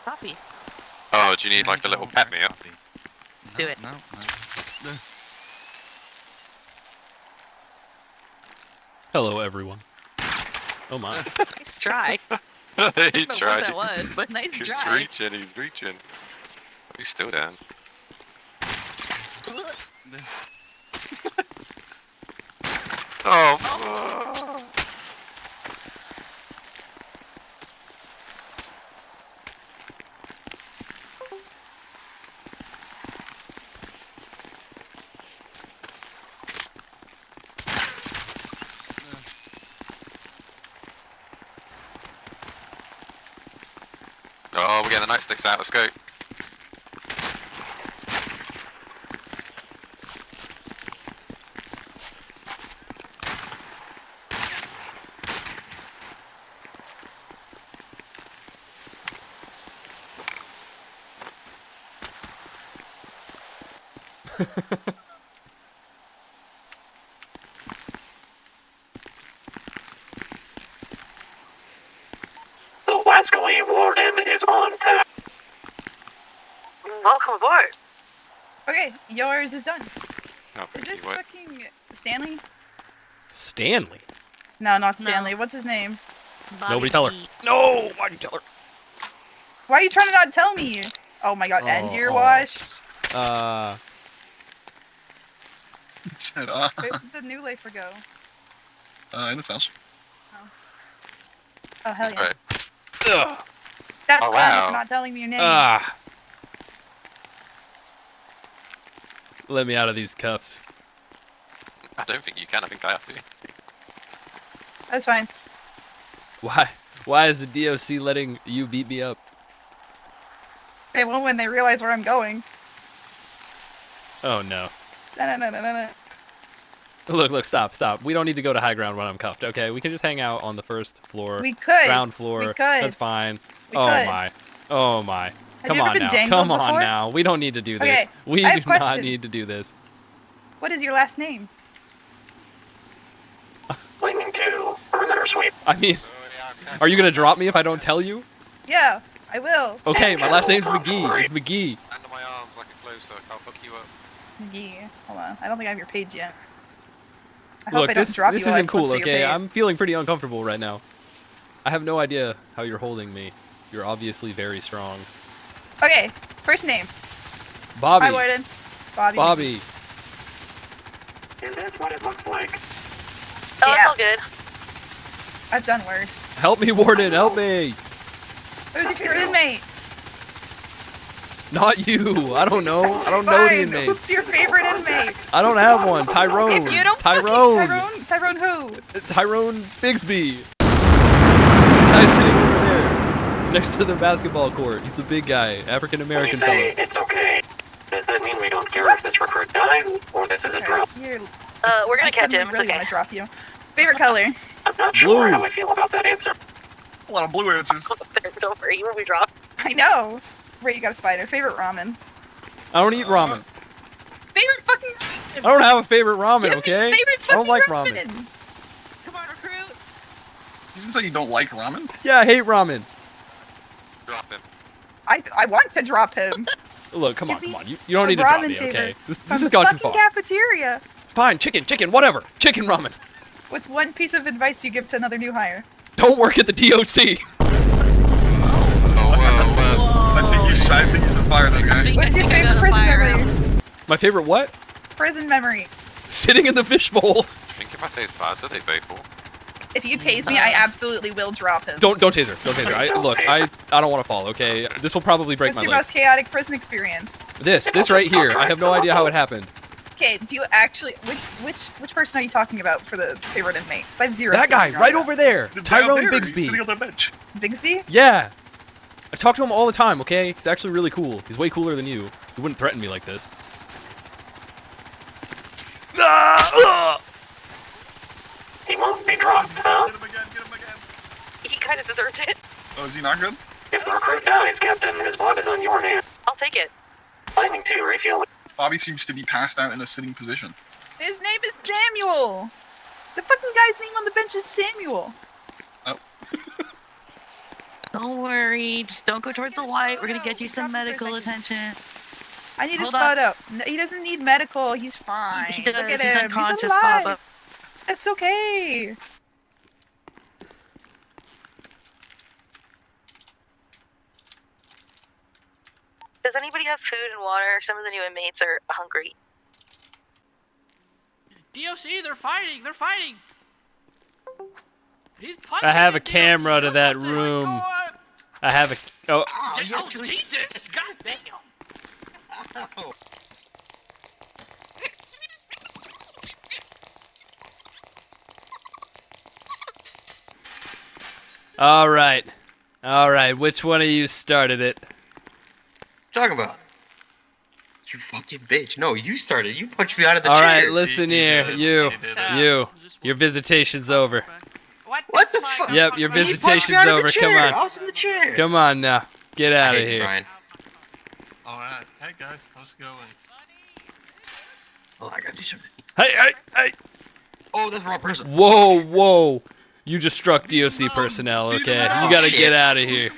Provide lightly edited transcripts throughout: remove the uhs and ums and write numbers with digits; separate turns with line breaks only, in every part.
Coffee.
Oh, do you need like a little pep meal?
Do it.
No.
Hello, everyone. Oh my.
Nice try.
He
I don't know
tried.
what that was, but nice
He's
try.
he's reaching. He's still down. Oh. Oh, we're getting the nightsticks out. Let's go.
The Wascally warden is on tap.
Welcome aboard.
Okay, yours is done.
Oh,
Is
thank
this
you. What?
fucking Stanley?
Stanley.
No, not
No.
Stanley. What's his name?
Nobody tell her. No! Why'd you tell her?
Why are you trying to not tell me? Oh my god, and you're
Oh.
washed?
It said,
Where did the new lifer go?
in this house.
Oh, hell yeah.
Right.
Ugh.
That's
Oh,
why
wow.
you're not telling me your name.
Ah. Let me out of these cuffs.
I don't think you can. I think I have to.
That's fine.
Why is the DOC letting you beat me up?
They won't when they realize where I'm going.
Oh no.
No.
Look, stop. We don't need to go to high ground when I'm cuffed, okay? We can just hang out on the first floor.
We could.
Ground floor.
We could.
That's fine.
We
Oh
could.
my. Oh my.
Have
Come
you ever
on
been
now.
jangled
Come on
before?
now. We don't need to do
Okay,
this. We
I have
do not
question.
need to do this.
What is your last name?
Lightning 2, perimeter sweep.
I mean, are you gonna drop me if I don't tell you?
Yeah, I will.
Okay, my last name's McGee. It's McGee.
Under my arms like a close hook. I'll hook you up.
Yeah. Hold on. I don't think I have your page yet. I hope
Look,
I don't
this
drop you while I
isn't
flip
cool,
to your
okay?
page.
I'm feeling pretty uncomfortable right now. I have no idea how you're holding me. You're obviously very strong.
Okay, first name.
Bobby.
Hi, Warden. Bobby.
Bobby.
And that's what it looks like.
Oh,
Yeah.
it's all good.
I've done worse.
Help me, Warden. Help me.
Who's your favorite inmate?
Not you. I don't know. I don't know the
Fine.
inmates.
Who's your favorite inmate?
I don't have one. Tyrone.
If you don't
Tyrone.
Tyrone who?
Tyrone Bigsby. Guy's sitting over there, next to the basketball court. He's the big guy, African
When
American
you say
fellow.
it's okay, does that mean we don't care if this recruit dies or this is a drop?
You're,
We're gonna
I
catch
suddenly
him. It's
really
okay.
want to drop you. Favorite color?
I'm not sure
Blue.
how I feel about that answer.
A lot of blue answers.
Don't worry, he won't be dropped.
I know. Wait, you got a spider. Favorite ramen?
I don't eat ramen.
Favorite fucking
I
ramen.
don't have a favorite ramen,
Give me
okay?
Favorite
I don't
fucking
like
ramen.
ramen.
Come on, recruit.
Did you say you don't like ramen?
Yeah, I hate ramen.
Drop him.
I want to drop him.
Look, come on.
Give me
You don't
a
need to drop
ramen
me, okay?
favor
This
From
has
the
gone too
fucking
far.
cafeteria.
Fine, chicken, whatever. Chicken ramen.
What's one piece of advice you give to another new hire?
Don't work at the DOC.
Oh, whoa.
I think you should fire that guy.
What's your favorite prison memory?
My favorite what?
Prison memory.
Sitting in the fishbowl.
I think if I say it's bad, they both will.
If you tase me, I absolutely will drop him.
Don't taser her. Don't taser her. I don't want to fall, okay? This will probably break
What's
my
your
leg.
most chaotic prison experience?
This right here. I have no idea how it happened.
Okay, do you actually which person are you talking about for the favorite inmate? 'Cause I have zero.
That guy
feeling
right
on
over there.
Down
Tyrone
there, he's
Bigsby.
sitting on the bench.
that. Bigsby?
Yeah. I talk to him all the time, okay? He's actually really cool. He's way cooler than you. He wouldn't threaten me like this.
He won't be dropped, huh?
Get him again.
He kind of deserved it.
Oh, is he not good?
If the recruit dies, Captain, his blood is on your hands.
I'll take it.
Lightning 2, refueling.
Bobby seems to be passed out in a sitting position.
His name is Samuel. The fucking guy's name on the bench is Samuel.
Oh.
Don't worry. Just don't go towards the light. We're gonna get you
Stop
some
him for a
medical
second.
attention.
I need his
Hold on.
photo. No, he doesn't need medical. He's fine.
He
Look
does.
at
He's
him.
unconscious,
He's alive.
Papa.
That's okay.
Does anybody have food and water? Some of the new inmates are hungry.
DOC, they're fighting. They're fighting. He's punching.
I have a
the DOC.
camera to
Do
that
something.
room.
Oh my God.
I have a. Oh,
Oh, Jesus! God damn!
all right. All right. Which one of you started it?
Talking about? You fucking bitch. No, you started. You punched me out of the
All
chair.
right. Listen
He
here.
did it.
You.
He did it.
You. Your visitation's over.
What the fuck?
Yep, your
He punched me
visitation's
out of the
over. Come
chair.
on.
I was in the chair.
Come on now. Get out
I
of
hate you,
here.
Brian.
Alright. Hey guys, how's it going?
Oh, I gotta do something.
Hey.
Oh, that's the wrong person.
Whoa, whoa. You just struck DOC personnel, okay? You gotta
shit.
get out of here.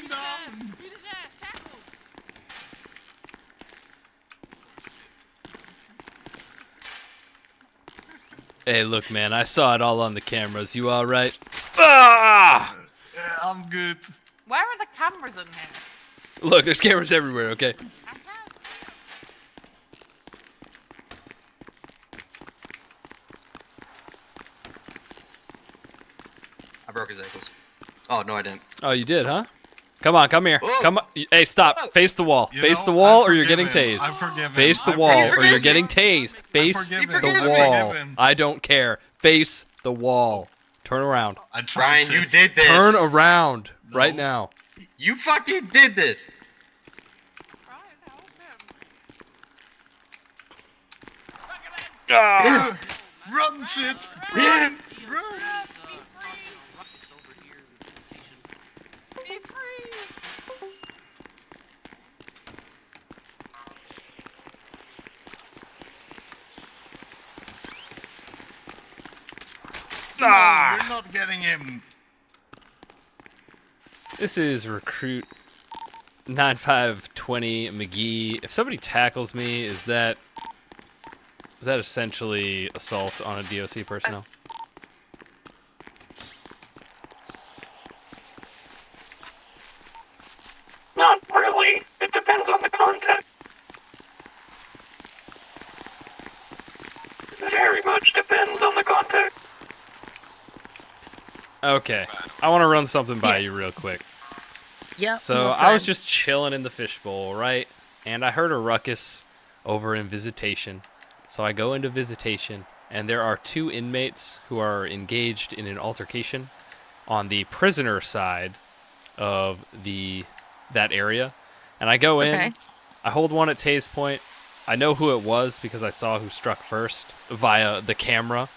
Hey, look, man, I saw it all on the cameras. You alright? Ah!
Yeah, I'm good.
Where are the cameras in here?
Look, there's cameras everywhere, okay?
I broke his ankles. Oh, no, I didn't.
Oh, you did, huh? Come on, come here.
Whoa.
Come on. Hey, stop.
Whoa.
Face the wall.
You
Face
know,
the wall
I
or you're
forgive
getting
him.
tased.
I forgive him.
Face the
I
wall
forgive
or you're
him.
getting tased. Face
forgive
the
him. I
wall.
forgive him.
I don't care. Face the wall. Turn around.
I tried
Brian,
to.
you did this.
Turn around
No.
right now.
You fucking did this.
Ah!
Run, Sid!
Yeah.
Run! No, you're not getting him.
This is recruit 9520 McGee. If somebody tackles me, is that essentially assault on a DOC personnel?
Not really. It depends on the context. Very much depends on the context.
Okay, I want to run something by you real quick.
Yep.
So
no
I was
fun.
just chilling in the fishbowl, right? And I heard a ruckus over in visitation. So I go into visitation, and there are two inmates who are engaged in an altercation on the prisoner side of that area. And I go in,
Okay.
I hold one at Tay's point. I know who it was because I saw who struck first via the camera.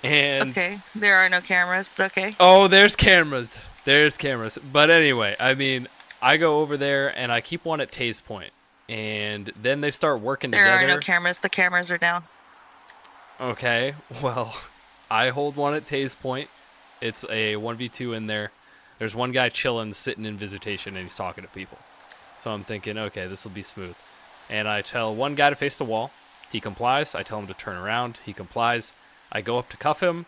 And
Okay. There are no cameras, but okay.
oh, there's cameras. There's cameras. But anyway, I mean, I go over there and I keep one at Tay's point. And then they start working
There
together.
are no cameras. The cameras are down.
Okay, well, I hold one at Tay's point. It's a 1v2 in there. There's one guy chilling, sitting in visitation, and he's talking to people. So I'm thinking, okay, this will be smooth. And I tell one guy to face the wall. He complies. I tell him to turn around. He complies. I go up to cuff him,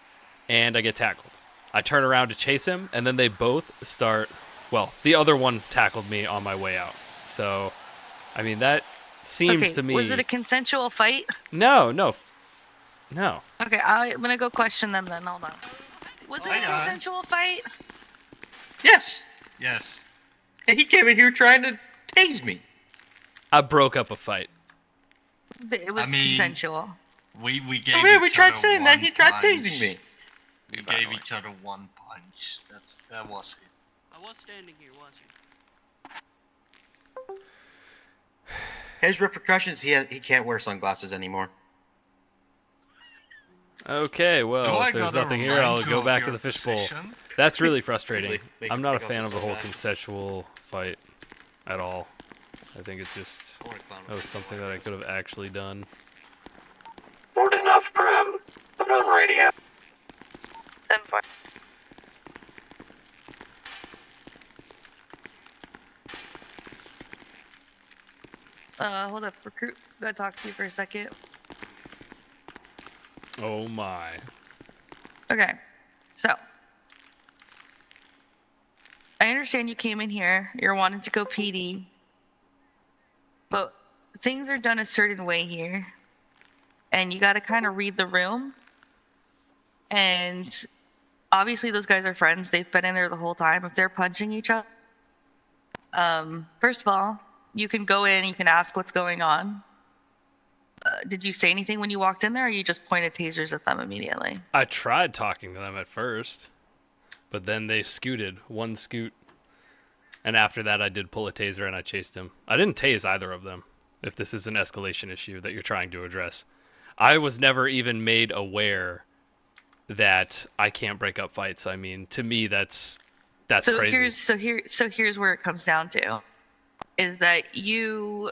and I get tackled. I turn around to chase him, and then they both start... Well, the other one tackled me on my way out. So, I mean, that seems
Okay.
to me...
Was it a consensual fight?
No.
Okay, I'm gonna go question them then. Hold on. Was it a
Hi,
consensual fight?
Yes.
Yes.
And he came in here trying to tase me.
I broke up a fight.
It was
mean-
consensual.
We gave
Oh, yeah, we
each
tried
other
saying that.
one
He tried
punch.
tasing me.
We gave each other one punch. That was it.
I was standing here watching.
His repercussions, he can't wear sunglasses anymore.
Okay,
Do
well,
I
if there's
gotta
nothing here,
remind
I'll
you
go
of
back to
your
the fishbowl.
position?
That's really frustrating.
Make
I'm
him
not a
take off
fan
the
of the whole
sunglasses.
consensual fight at all. I think it's just that was something that I could have actually done.
Warden of Prim. Put on radio.
10-4.
Hold up, recruit. Gotta talk to you for a second.
Oh my.
Okay, so I understand you came in here. You're wanting to go PD, but things are done a certain way here, and you got to kind of read the room. And obviously, those guys are friends. They've been in there the whole time. If they're punching each other, first of all, you can go in. You can ask what's going on. Did you say anything when you walked in there, or you just pointed tasers at them immediately?
I tried talking to them at first, but then they scooted, one scoot. And after that, I did pull a taser and I chased him. I didn't tase either of them, if this is an escalation issue that you're trying to address. I was never even made aware that I can't break up fights. I mean, to me, that's crazy.
Here's where it comes down to, is that you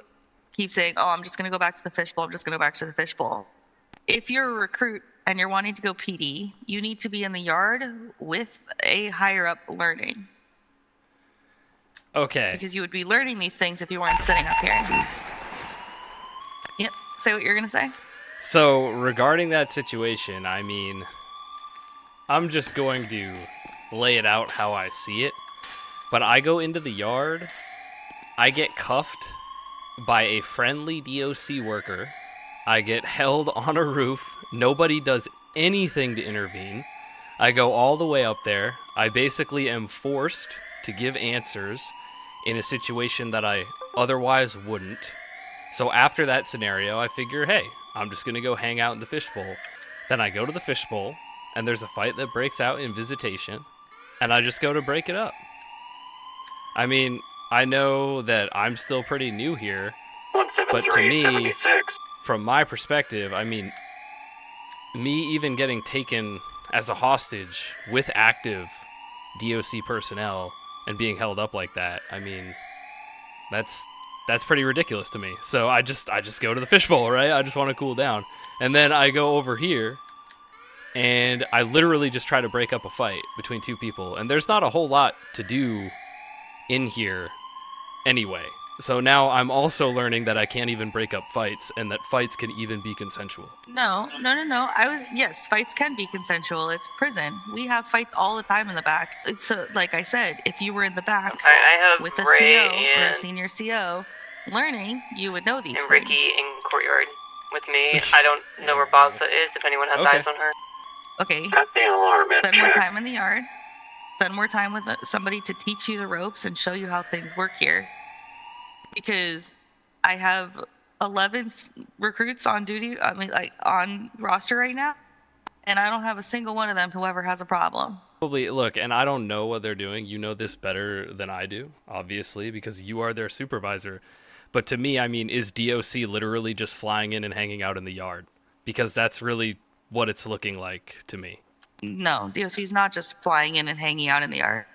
keep saying, oh, I'm just going to go back to the fishbowl. I'm just going to go back to the fishbowl. If you're a recruit and you're wanting to go PD, you need to be in the yard with a higher up learning.
Okay.
Because you would be learning these things if you weren't sitting up here. Yep. Say what you're going to say.
So regarding that situation, I mean, I'm just going to lay it out how I see it. But I go into the yard, I get cuffed by a friendly DOC worker. I get held on a roof. Nobody does anything to intervene. I go all the way up there. I basically am forced to give answers in a situation that I otherwise wouldn't. So after that scenario, I figure, hey, I'm just going to go hang out in the fishbowl. Then I go to the fishbowl, and there's a fight that breaks out in visitation, and I just go to break it up. I mean, I know that I'm still pretty new here, but to me, from my perspective, I mean, me even getting taken as a hostage with active DOC personnel and being held up like that, I mean, that's pretty ridiculous to me. So I just go to the fishbowl, right? I just want to cool down. And then I go over here, and I literally just try to break up a fight between two people. And there's not a whole lot to do in here anyway. So now I'm also learning that I can't even break up fights, and that fights can even be consensual.
No. Yes, fights can be consensual. It's prison. We have fights all the time in the back. So, like I said, if you were in the back
I have
with a
Ray
CO or a
and,
senior CO learning, you would know these
and
things.
Ricky in courtyard with me. I don't know where Bozza is, if anyone has
Okay.
eyes on her.
Okay,
Cut the alarm and
spend more
check.
time in the yard. Spend more time with somebody to teach you the ropes and show you how things work here. Because I have 11 recruits on duty, on roster right now, and I don't have a single one of them who ever has a problem.
Probably, look, and I don't know what they're doing. You know this better than I do, obviously, because you are their supervisor. But to me, I mean, is DOC literally just flying in and hanging out in the yard? Because that's really what it's looking like to me.
No, DOC is not just flying in and hanging out in the yard.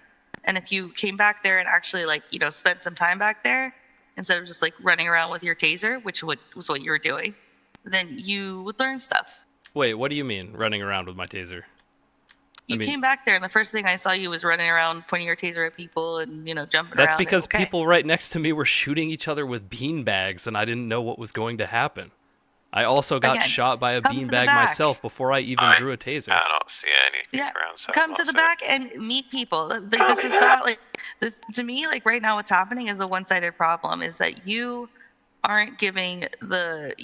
And if you came back there and actually, spent some time back there, instead of just, running around with your taser, which was what you were doing, then you would learn stuff.
Wait, what do you mean, running around with my taser?
You came back there, and the first thing I saw you was running around, pointing your taser at people, and, jumping around.
That's because
Okay.
people right next to me were shooting each other with beanbags, and I didn't know what was going to happen. I also got
Again,
shot by a
come to the
beanbag
back.
myself before I even drew a taser.
I don't see anything
Yeah,
around. So
come to the back and meet people. This is not to me, right now what's happening is a one-sided problem, is that you aren't giving the,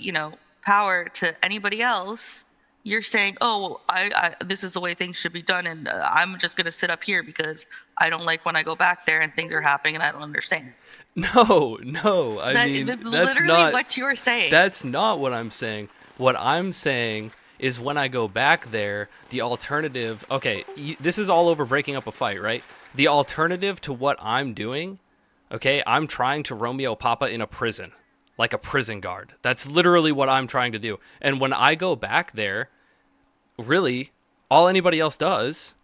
power to anybody else. You're saying, oh, well, this is the way things should be done, and I'm just going to sit up here because I don't like when I go back there and things are happening and I don't understand.
No, I mean,
that's
that's
literally
not
what you're saying.
That's not what I'm saying. What I'm saying is when I go back there, the alternative... Okay, this is all over breaking up a fight, right? The alternative to what I'm doing, okay, I'm trying to Romeo Papa in a prison, like a prison guard. That's literally what I'm trying to do. And when I go back there, really, all anybody else does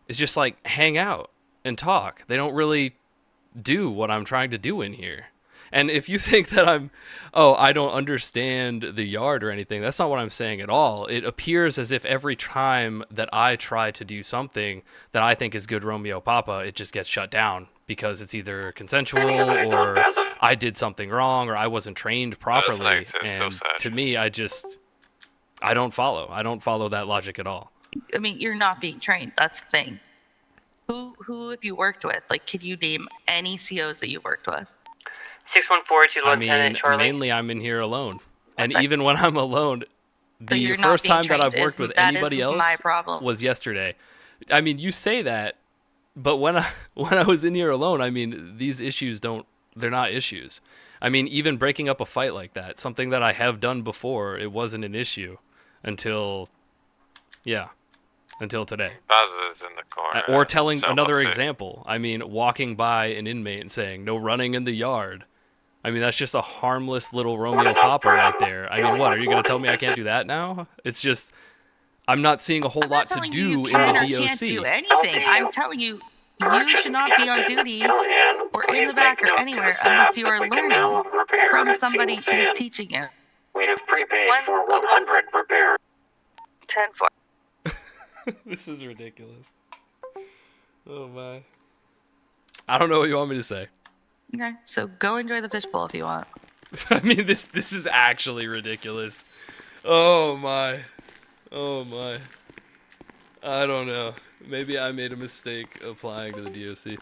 is just, hang out and talk. They don't really do what I'm trying to do in here. And if you think that I don't understand the yard or anything, that's not what I'm saying at all. It appears as if every time that I try to do something that I think is good Romeo Papa, it just gets shut down because it's either consensual or I did something wrong or I wasn't trained properly.
negative, so
And
sad.
to me, I don't follow. I don't follow that logic at all.
I mean, you're not being trained. That's the thing. Who have you worked with? Like, could you name any COs that you've worked with?
614 to
I
Lieutenant
mean,
Charlie.
mainly I'm in here alone. And
Okay.
even when I'm alone,
So
the
you're not
first
being
time that I've
trained.
worked with
That is
anybody else
my problem.
was yesterday. I mean, you say that, but when I was in here alone, I mean, these issues they're not issues. I mean, even breaking up a fight like that, something that I have done before, it wasn't an issue until today.
Baz is in the corner.
Or telling
so
another
what's it?
example. I mean, walking by an inmate and saying, no running in the yard. I mean, that's just a harmless little Romeo Papa right there. I mean, what, are you going to tell me I can't do that now? It's just, I'm not seeing a whole
I'm
lot
not
to
telling
do
you
in
can
the
or
DOC.
can't do anything. I'm telling you, you should not be on duty or in the back or anywhere unless you are learning from somebody who's teaching you.
We have prepaid for 100 repair.
10-4.
This is ridiculous. Oh my. I don't know what you want me to say.
Okay, so go enjoy the fishbowl if you want.
I mean, this is actually ridiculous. Oh my. Oh my. I don't know. Maybe I made a mistake applying to the DOC.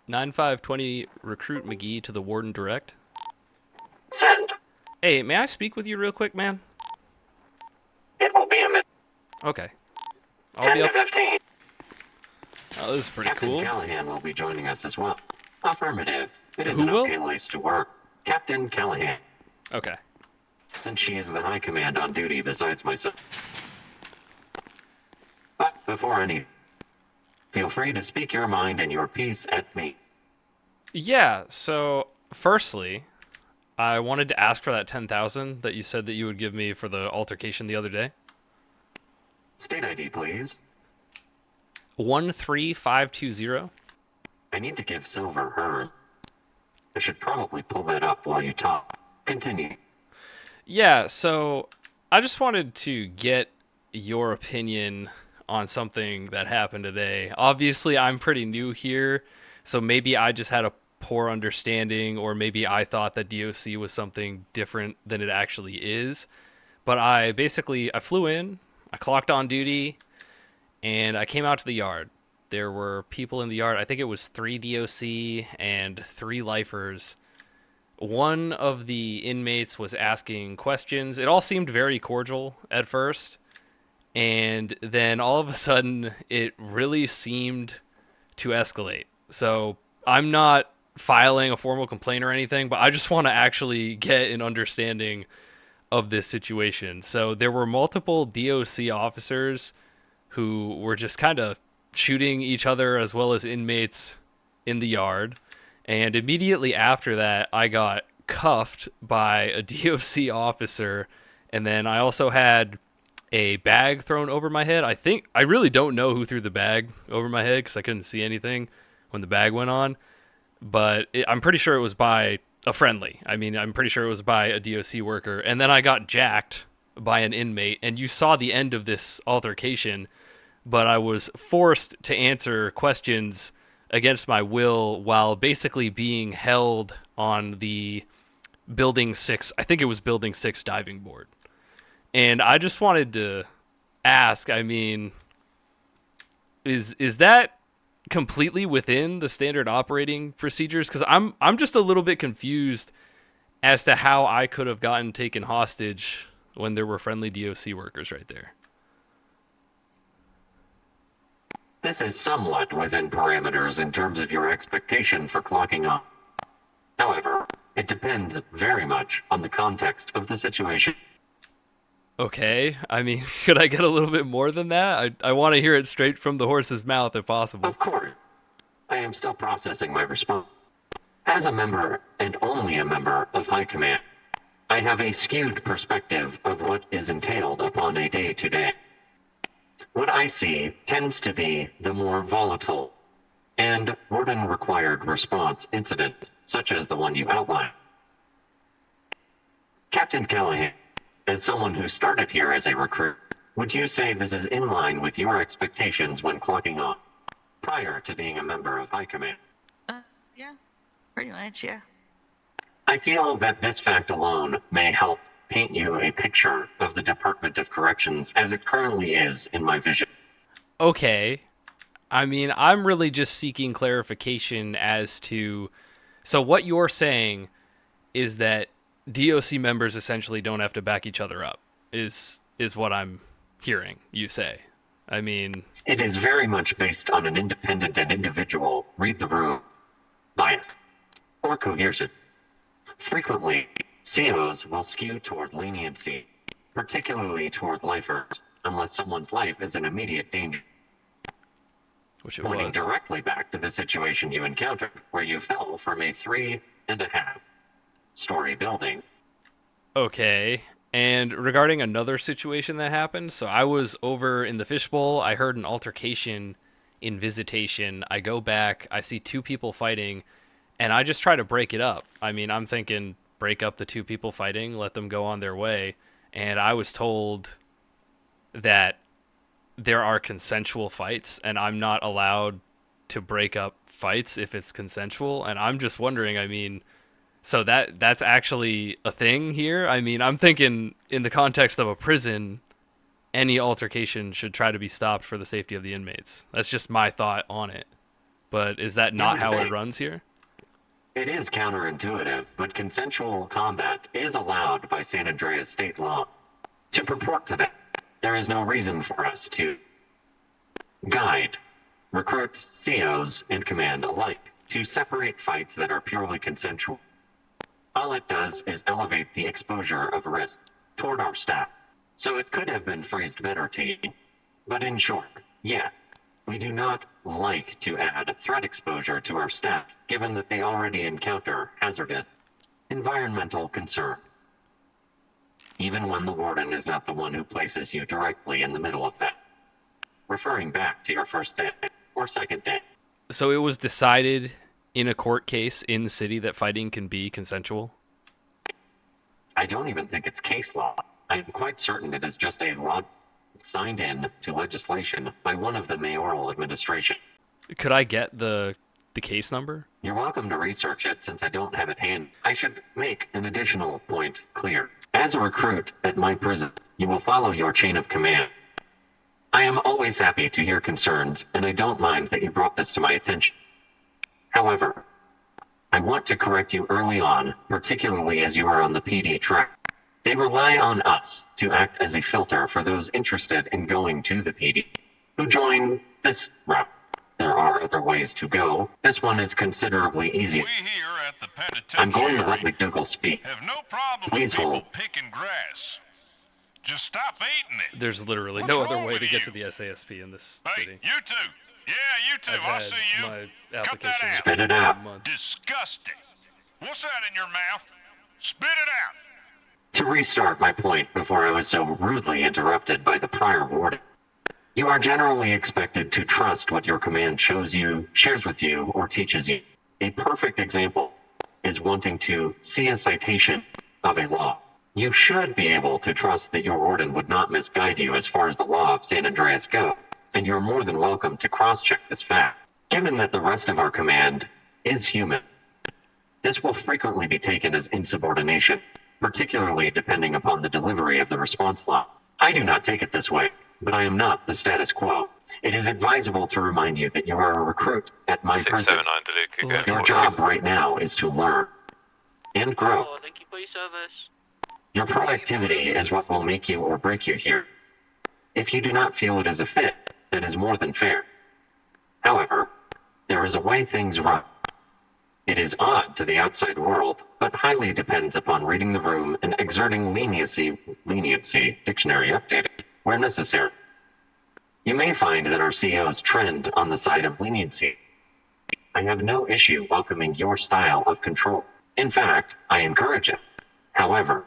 9520 recruit McGee to the warden direct.
Send.
Hey, may I speak with you real quick, man?
It will be a minute.
Okay.
10
I'll be
to
up.
15.
Oh, this is pretty
Captain
cool.
Callahan will be joining us as well. Affirmative. It is
Who
an
will?
okay place to work. Captain Callahan,
Okay.
since she is the high command on duty besides myself. But before any, feel free to speak your mind and your piece at me.
Yeah, so firstly, I wanted to ask for that 10,000 that you said that you would give me for the altercation the other day.
State ID, please.
13520.
I need to give Silver her. I should probably pull that up while you talk. Continue.
Yeah, so I just wanted to get your opinion on something that happened today. Obviously, I'm pretty new here, so maybe I just had a poor understanding, or maybe I thought that DOC was something different than it actually is. But I flew in, I clocked on duty, and I came out to the yard. There were people in the yard. I think it was 3 DOC and 3 lifers. One of the inmates was asking questions. It all seemed very cordial at first. And then all of a sudden, it really seemed to escalate. So I'm not filing a formal complaint or anything, but I just want to actually get an understanding of this situation. So there were multiple DOC officers who were just kind of shooting each other as well as inmates in the yard. And immediately after that, I got cuffed by a DOC officer. And then I also had a bag thrown over my head. I really don't know who threw the bag over my head because I couldn't see anything when the bag went on. But I'm pretty sure it was by a friendly. I mean, I'm pretty sure it was by a DOC worker. And then I got jacked by an inmate. And you saw the end of this altercation, but I was forced to answer questions against my will while basically being held on the Building 6, I think it was Building 6 diving board. And I just wanted to ask, I mean, is that completely within the standard operating procedures? Because I'm just a little bit confused as to how I could have gotten taken hostage when there were friendly DOC workers right there.
This is somewhat within parameters in terms of your expectation for clocking on. However, it depends very much on the context of the situation.
Okay, I mean, could I get a little bit more than that? I want to hear it straight from the horse's mouth if possible.
Of course. I am still processing my response. As a member, and only a member, of High Command, I have a skewed perspective of what is entailed upon a day-to-day. What I see tends to be the more volatile and warden-required response incident, such as the one you outlined. Captain Callahan, as someone who started here as a recruit, would you say this is in line with your expectations when clocking on, prior to being a member of High Command?
Yeah, pretty much, yeah.
I feel that this fact alone may help paint you a picture of the Department of Corrections as it currently is in my vision.
Okay. I mean, I'm really just seeking clarification as to... So what you're saying is that DOC members essentially don't have to back each other up, is what I'm hearing you say. I mean...
It is very much based on an independent and individual read-the-room bias or coercion. Frequently, COs will skew toward leniency, particularly toward lifers, unless someone's life is in immediate danger.
Which it
Pointing
was.
directly back to the situation you encountered, where you fell from a 3.5-story building.
Okay. And regarding another situation that happened, so I was over in the fishbowl. I heard an altercation in visitation. I go back. I see two people fighting, and I just try to break it up. I mean, I'm thinking break up the two people fighting, let them go on their way. And I was told that there are consensual fights, and I'm not allowed to break up fights if it's consensual. And I'm just wondering, I mean... So that's actually a thing here? I mean, I'm thinking in the context of a prison, any altercation should try to be stopped for the safety of the inmates. That's just my thought on it. But is that not how it runs here?
It is counterintuitive, but consensual combat is allowed by San Andreas state law. To purport to that, there is no reason for us to guide recruits, COs, and command alike to separate fights that are purely consensual. All it does is elevate the exposure of risk toward our staff. So it could have been phrased better to you. But in short, yeah, we do not like to add threat exposure to our staff, given that they already encounter hazardous environmental concern. Even when the warden is not the one who places you directly in the middle of that. Referring back to your first day or second day.
So it was decided in a court case in the city that fighting can be consensual?
I don't even think it's case law. I am quite certain it is just a law signed in to legislation by one of the mayoral administration.
Could I get the case number?
You're welcome to research it since I don't have it handy. I should make an additional point clear. As a recruit at my prison, you will follow your chain of command. I am always happy to hear concerns, and I don't mind that you brought this to my attention. However, I want to correct you early on, particularly as you are on the PD track. They rely on us to act as a filter for those interested in going to the PD, who join this route. There are other ways to go. This one is considerably easier.
We here at the
I'm going to
penitentiary
let McDougal speak.
have no problem
Please
with people
hold.
picking grass. Just stop eating it.
There's literally
What's
no other
wrong
way
with
to get
you?
to the SASP in this
Hey,
city.
you two. Yeah, you two.
I've
I
had
see you.
my
Cut
application
that out.
Spit it out.
months.
Disgusting. What's that in your mouth? Spit it out.
To restart my point before I was so rudely interrupted by the prior warden, you are generally expected to trust what your command shows you, shares with you, or teaches you. A perfect example is wanting to see a citation of a law. You should be able to trust that your warden would not misguide you as far as the law of San Andreas go, and you're more than welcome to cross-check this fact. Given that the rest of our command is human, this will frequently be taken as insubordination, particularly depending upon the delivery of the response law. I do not take it this way, but I am not the status quo. It is advisable to remind you that you are a recruit at my prison.
679 to do kick
Your job right now is to learn and grow.
Oh, thank you for your service.
Your productivity is what will make you or break you here. If you do not feel it is a fit, that is more than fair. However, there is a way things run. It is odd to the outside world, but highly depends upon reading the room and exerting leniency, dictionary updated, where necessary. You may find that our COs trend on the side of leniency. I have no issue welcoming your style of control. In fact, I encourage it. However,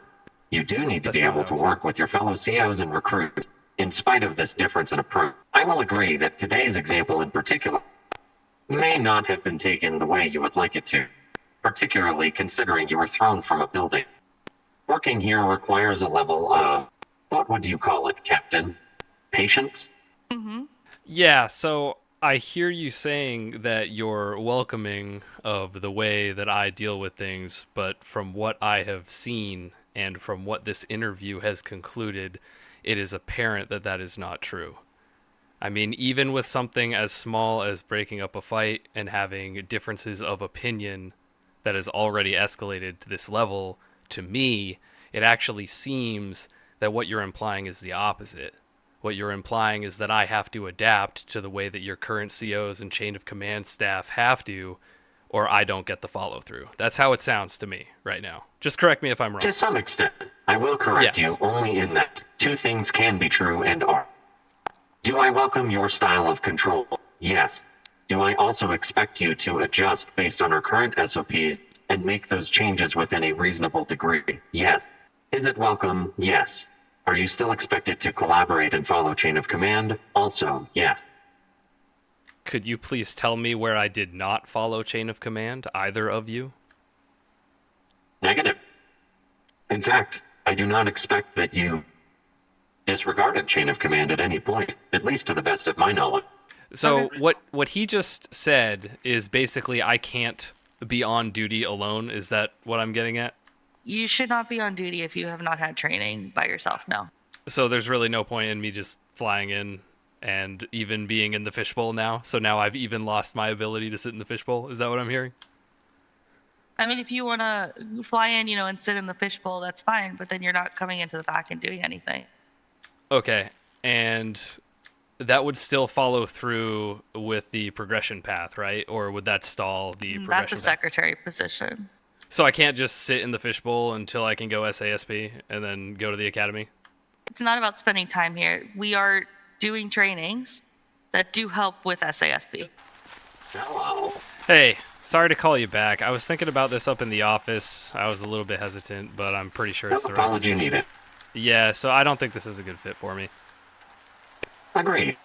you do need to
That's
be
not
able
how
to
it
work with your fellow COs and recruits, in spite of this difference in approach. I will agree that today's example in particular may not have been taken the way you would like it to, particularly considering you were thrown from a building. Working here requires a level of, what would you call it, Captain? Patience?
Mm-hmm.
Yeah, so I hear you saying that you're welcoming of the way that I deal with things, but from what I have seen and from what this interview has concluded, it is apparent that that is not true. I mean, even with something as small as breaking up a fight and having differences of opinion that has already escalated to this level, to me, it actually seems that what you're implying is the opposite. What you're implying is that I have to adapt to the way that your current COs and chain of command staff have to, or I don't get the follow through. That's how it sounds to me right now. Just correct me if I'm wrong.
To some extent, I will correct
Yes.
you only in that two things can be true and are. Do I welcome your style of control? Yes. Do I also expect you to adjust based on our current SOPs and make those changes within a reasonable degree? Yes. Is it welcome? Yes. Are you still expected to collaborate and follow chain of command? Also, yes.
Could you please tell me where I did not follow chain of command, either of you?
Negative. In fact, I do not expect that you disregarded chain of command at any point, at least to the best of my knowledge.
So what he just said is basically I can't be on duty alone. Is that what I'm getting at?
You should not be on duty if you have not had training by yourself. No.
So there's really no point in me just flying in and even being in the fishbowl now. So now I've even lost my ability to sit in the fishbowl. Is that what I'm hearing?
I mean, if you want to fly in, and sit in the fishbowl, that's fine. But then you're not coming into the back and doing anything.
Okay. And that would still follow through with the progression path, right? Or would that stall the progression
That's a
path?
secretary position.
So I can't just sit in the fishbowl until I can go SASP and then go to the academy?
It's not about spending time here. We are doing trainings that do help with SASP.
Hello.
Hey, sorry to call you back. I was thinking about this up in the office. I was a little bit hesitant, but I'm pretty sure it's the right
Apology
decision.
needed.
Yeah, so I don't think this is a good fit for me.
Agreed.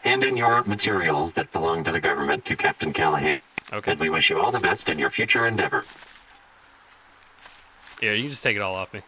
Hand in your materials that belong to the government to Captain Callahan.
Okay.
And we wish you all the best in your future endeavor.
Yeah, you can just take it all off me.